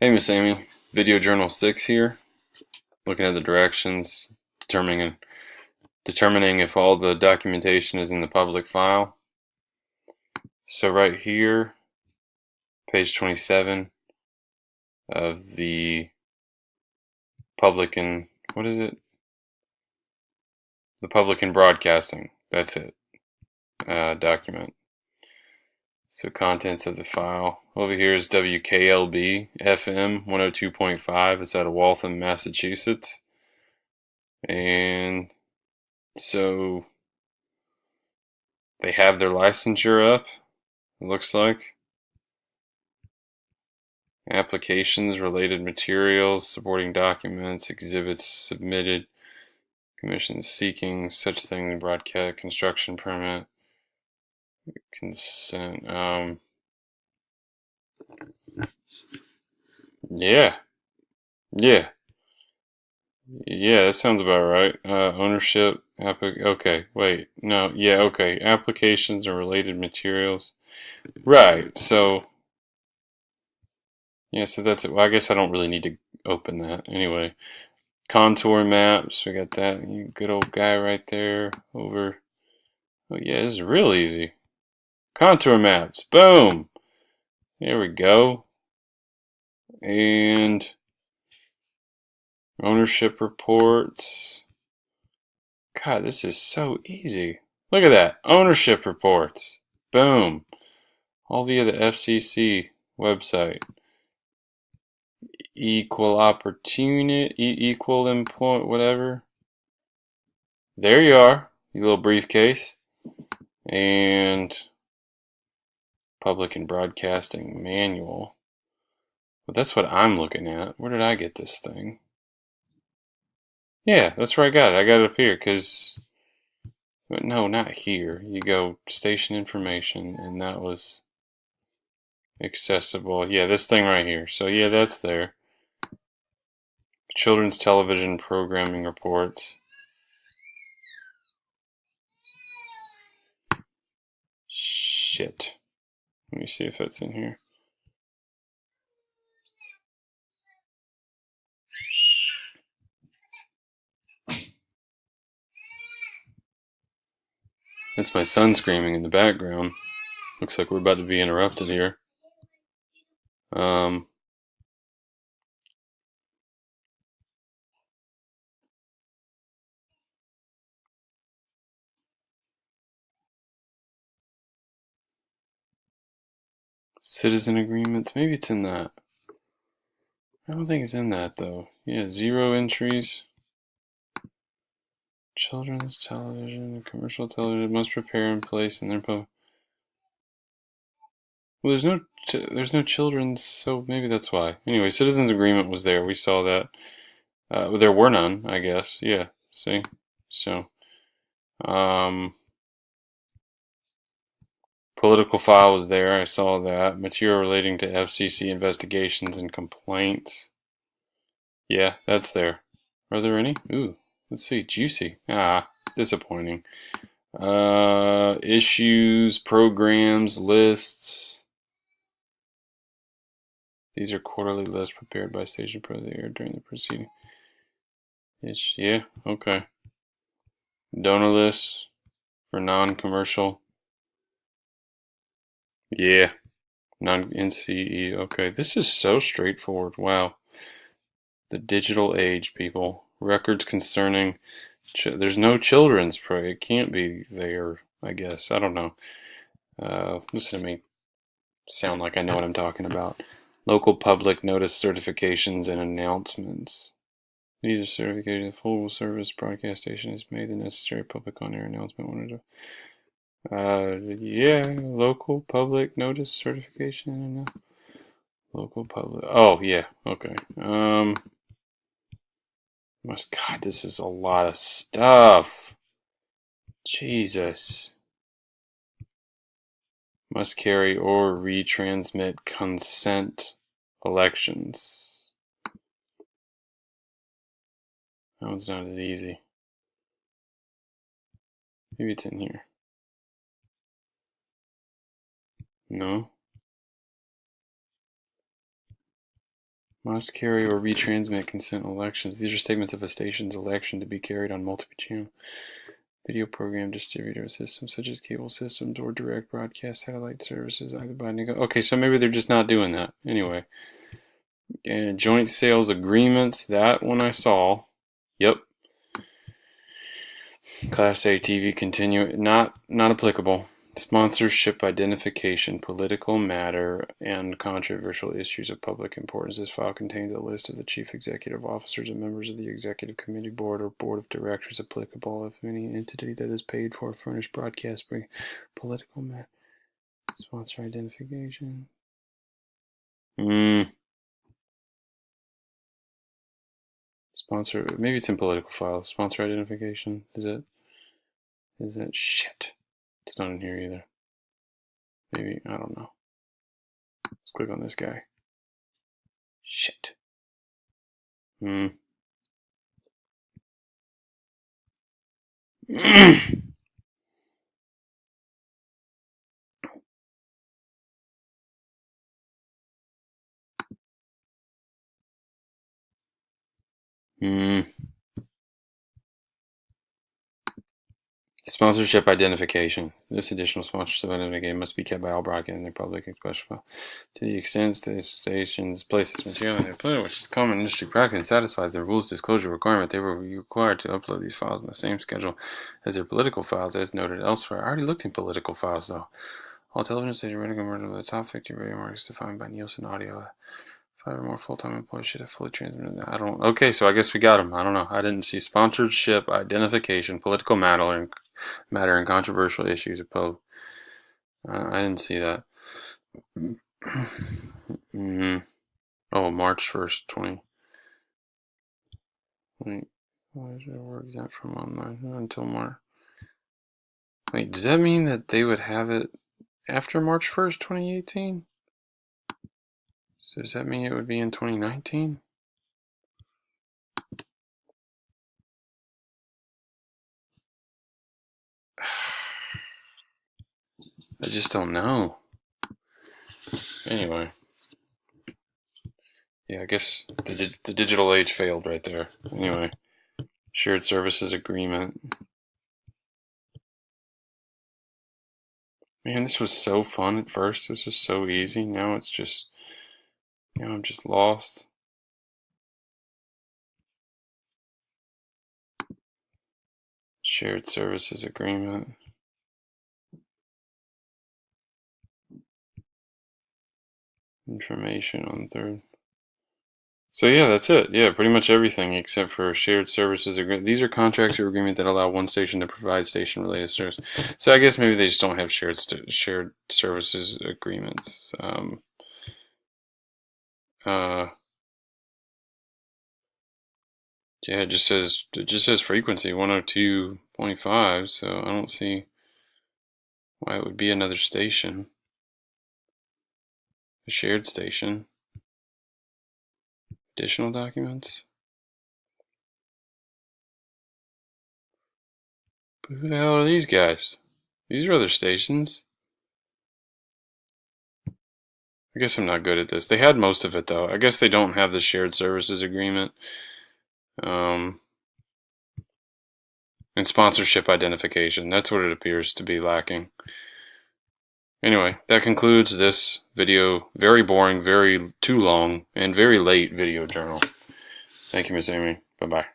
Hey, Miss Amy. Video Journal 6 here. Looking at the directions, determining if all the documentation is in the public file. So right here, page 27 of the public and what is it? The public and broadcasting. That's it. Document. So contents of the file. Over here is WKLB FM 102.5. It's out of Waltham, Massachusetts. And so they have their licensure up, it looks like. Applications, related materials, supporting documents, exhibits submitted, commissions seeking such thing, broadcast, construction permit, consent. Yeah, yeah, yeah, that sounds about right. Ownership, okay, wait, no, yeah, okay. Applications and related materials. Right, so, yeah, so that's it. Well, I guess I don't really need to open that. Anyway, contour maps, we got that. Good old guy right there over. Oh yeah, this is real easy. Contour maps, boom. There we go. And ownership reports. God, this is so easy. Look at that, ownership reports. Boom. All via the FCC website. Equal opportunity, equal employment, whatever. There you are, you little briefcase. And public and broadcasting manual. But that's what I'm looking at. Where did I get this thing? Yeah, that's where I got it. I got it up here because, no, not here. You go station information, and that was accessible. Yeah, this thing right here. So yeah, that's there. Children's television programming reports. Shit. Let me see if that's in here. That's my son screaming in the background. Looks like we're about to be interrupted here. Um, Citizen agreements. Maybe it's in that. I don't think it's in that though. Yeah, 0 entries. Children's television, commercial television must prepare and place in their public. Well, there's no children's, so maybe that's why. Anyway, citizens agreement was there. We saw that. Well, there were none, I guess. Yeah. See. So, um, political file was there. I saw that. Material relating to FCC investigations and complaints. Yeah, that's there. Are there any? Ooh, let's see. Juicy. Ah, disappointing. Issues, programs, lists. These are quarterly lists prepared by station president during the proceeding. Yeah, okay. Donor lists for non-commercial. Yeah, non-NCE. Okay, this is so straightforward. Wow. The digital age, people. Records concerning. There's no children's pro. It can't be there, I guess. I don't know. Listen to me sound like I know what I'm talking about. Local public notice certifications and announcements. These are certificated. Full service broadcast station has made the necessary public on-air announcement. Yeah, local public notice certification. Local public. Oh, yeah. Okay. God, this is a lot of stuff. Jesus. Must carry or retransmit consent elections. That one's not as easy. Maybe it's in here. No. Must carry or retransmit consent elections. These are statements of a station's election to be carried on multiple channel video program distributor systems such as cable systems or direct broadcast satellite services, either by okay, so maybe they're just not doing that anyway. And joint sales agreements, that one I saw. Yep. Class A TV continue, not applicable. Sponsorship identification, political matter, and controversial issues of public importance. This file contains a list of the chief executive officers and members of the executive committee board or board of directors applicable if any entity that is paid for furnished broadcast political matter. Sponsor identification. Sponsor, maybe it's in political files. Sponsor identification, is it? Shit. It's not in here either. Maybe, I don't know. Let's click on this guy. Shit. Sponsorship identification. This additional sponsorship identification must be kept by all broadcasting in public expression to the extent the stations place this material in their player, which is common industry practice and satisfies the rules disclosure requirement. They will be required to upload these files in the same schedule as their political files, as noted elsewhere. I already looked in political files though. All television stations are converted to the top 50 radio markets defined by Nielsen Audio. 5 or more full-time employees should have fully transmitted. Okay, so I guess we got them. I don't know. I didn't see sponsorship identification, political matter, and controversial issues opposed. I didn't see that. Oh, March 1st, 20. Wait, where is that from online until March? Wait, does that mean that they would have it after March 1st, 2018? So does that mean it would be in 2019? I just don't know. Anyway. Yeah, I guess the digital age failed right there. Anyway. Shared services agreement. Man, this was so fun at first. This was so easy. Now it's just... Now I'm just lost. Shared services agreement. Information on third. So yeah, that's it. Yeah, pretty much everything except for shared services agreement. These are contracts or agreement that allow one station to provide station-related service. So I guess maybe they just don't have shared services agreements. Yeah, it just says frequency 102.5. So I don't see why it would be another station. A shared station. Additional documents. But who the hell are these guys? These are other stations. I guess I'm not good at this. They had most of it though. I guess they don't have the shared services agreement. And sponsorship identification. That's what it appears to be lacking. Anyway, that concludes this video. Very boring, too long, and very late video journal. Thank you, Miss Amy. Bye-bye.